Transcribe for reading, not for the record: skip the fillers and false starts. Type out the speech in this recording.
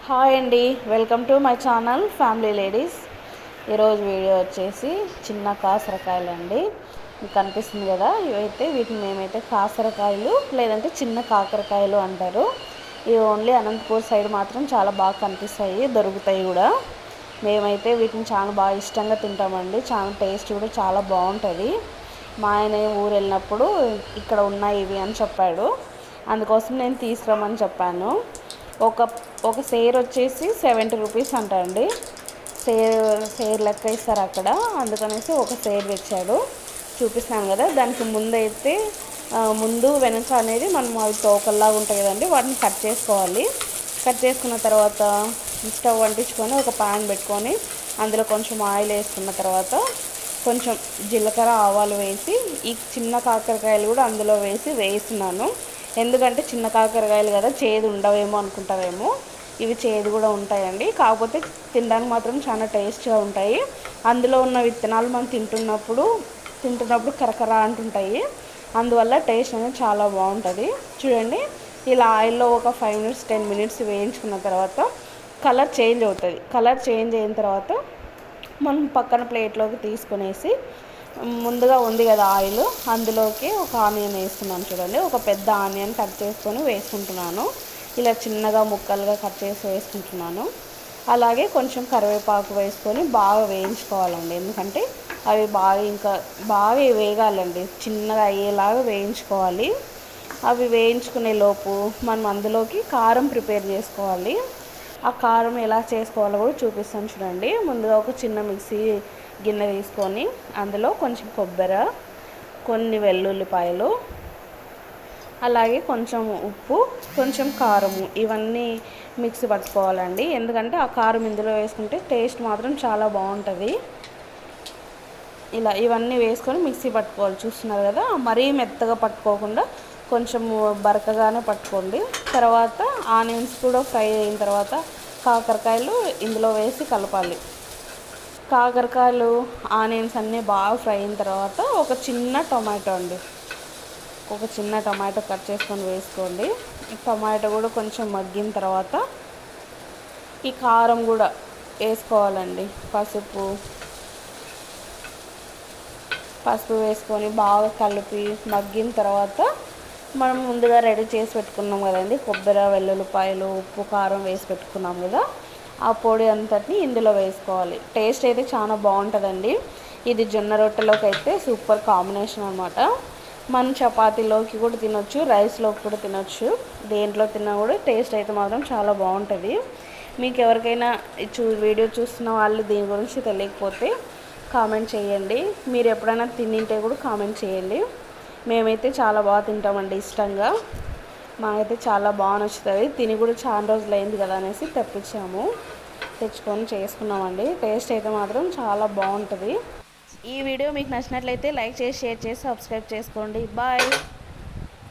Hi అండి, welcome to my channel family ladies. ఈరోజు video వచ్చేసి చిన్న కాసరకాయలు అండి. మీకు కనిపిస్తుంది కదా, ఇవైతే వీటిని మేమైతే కాసరకాయలు లేదంటే చిన్న కాకరకాయలు అంటారు. ఇవి ఓన్లీ అనంతపూర్ సైడ్ మాత్రం చాలా బాగా కనిపిస్తాయి, దొరుకుతాయి కూడా. మేమైతే వీటిని చాలా బాగా ఇష్టంగా తింటామండి. చాలా టేస్ట్ కూడా చాలా బాగుంటుంది. మా ఆయన ఊరు వెళ్ళినప్పుడు ఇక్కడ ఉన్నాయి ఇవి అని చెప్పాడు, అందుకోసం నేను తీసుకురమ్మని చెప్పాను. ఒక ఒక సేర్ వచ్చేసి 70 రూపీస్ అంట అండి. సేర్ లెక్క ఇస్తారు అక్కడ, అందుకనేసి ఒక సేర్ తెచ్చాడు. చూపిస్తాను కదా, దానికి ముందైతే ముందు వెనక అనేది మనం అవి తోకల్లాగా ఉంటాయి కదండి, వాటిని కట్ చేసుకోవాలి. కట్ చేసుకున్న తర్వాత స్టవ్ అంటించుకొని ఒక పాన్ పెట్టుకొని అందులో కొంచెం ఆయిల్ వేసుకున్న తర్వాత కొంచెం జీలకర్ర ఆవాలు వేసి ఈ చిన్న కాకరకాయలు కూడా అందులో వేస్తున్నాను. ఎందుకంటే చిన్న కాకరకాయలు కదా, చేదు ఉండవేమో అనుకుంటారేమో, ఇవి చేదు కూడా ఉంటాయండి. కాకపోతే తినడానికి మాత్రం చాలా టేస్ట్గా ఉంటాయి. అందులో ఉన్న విత్తనాలు మనం తింటున్నప్పుడు కరకర అంటుంటాయి, అందువల్ల టేస్ట్ అనేది చాలా బాగుంటుంది. చూడండి, ఇలా ఆయిల్లో ఒక 5 మినిట్స్ 10 మినిట్స్ వేయించుకున్న తర్వాత కలర్ చేంజ్ అవుతుంది. కలర్ చేంజ్ అయిన తర్వాత మనం పక్కన ప్లేట్లోకి తీసుకునేసి ముందుగా ఉంది కదా ఆయిల్, అందులోకి ఒక ఆనియన్ వేస్తున్నాను. చూడండి, ఒక పెద్ద ఆనియన్ కట్ చేసుకొని వేసుకుంటున్నాను. ఇలా చిన్నగా ముక్కలుగా కట్ చేసి వేసుకుంటున్నాను. అలాగే కొంచెం కరివేపాకు వేసుకొని బాగా వేయించుకోవాలండి. ఎందుకంటే అవి బాగా వేగాలండి, చిన్నగా అయ్యేలాగా వేయించుకోవాలి. అవి వేయించుకునే లోపు మనం అందులోకి కారం ప్రిపేర్ చేసుకోవాలి. ఆ కారం ఎలా చేసుకోవాలో కూడా చూపిస్తాను చూడండి. ముందుగా ఒక చిన్న మిక్సీ గిన్నె తీసుకొని అందులో కొంచెం కొబ్బరి, కొన్ని వెల్లుల్లిపాయలు, అలాగే కొంచెం ఉప్పు, కొంచెం కారము, ఇవన్నీ మిక్సీ పట్టుకోవాలండి. ఎందుకంటే ఆ కారం ఇందులో వేసుకుంటే టేస్ట్ మాత్రం చాలా బాగుంటుంది. ఇలా ఇవన్నీ వేసుకొని మిక్సీ పట్టుకోవాలి. చూస్తున్నారు కదా, మరీ మెత్తగా పట్టుకోకుండా కొంచెం బరకగానే పట్టుకోండి. తర్వాత ఆనియన్స్ కూడా ఫ్రై అయిన తర్వాత కాకరకాయలు ఇందులో వేసి కలపాలి. కాకరకాయలు ఆనియన్స్ అన్నీ బాగా ఫ్రై అయిన తర్వాత ఒక చిన్న టొమాటో కట్ చేసుకొని వేసుకోండి. టొమాటో కూడా కొంచెం మగ్గిన తర్వాత ఈ కారం కూడా వేసుకోవాలండి. పసుపు వేసుకొని బాగా కలిపి మగ్గిన తర్వాత మనం ముందుగా రెడీ చేసి పెట్టుకున్నాం కదండి, కొబ్బరి, వెల్లుల్లిపాయలు, ఉప్పు, కారం వేసి పెట్టుకున్నాం కదా, ఆ పొడి అంతటిని ఇందులో వేసుకోవాలి. టేస్ట్ అయితే చాలా బాగుంటుందండి. ఇది జొన్న రొట్టెలోకి అయితే సూపర్ కాంబినేషన్ అనమాట. మనం చపాతీలోకి కూడా తినొచ్చు, రైస్లోకి కూడా తినొచ్చు, దేంట్లో తిన్నా కూడా టేస్ట్ అయితే మాత్రం చాలా బాగుంటుంది. మీకు ఎవరికైనా వీడియో చూస్తున్న వాళ్ళు దీని గురించి తెలియకపోతే కామెంట్ చేయండి. మీరు ఎప్పుడైనా తింటే కూడా కామెంట్ చేయండి. మేమైతే చాలా బాగా తింటామండి, ఇష్టంగా. మాకైతే చాలా బాగా నచ్చుతుంది. తిని కూడా చాలా రోజులు అయింది కదా అనేసి తెచ్చుకొని చేసుకున్నామండి. టేస్ట్ అయితే మాత్రం చాలా బాగుంటుంది. ఈ వీడియో మీకు నచ్చినట్లయితే లైక్ చేసి, షేర్ చేసి, సబ్స్క్రైబ్ చేసుకోండి. బాయ్.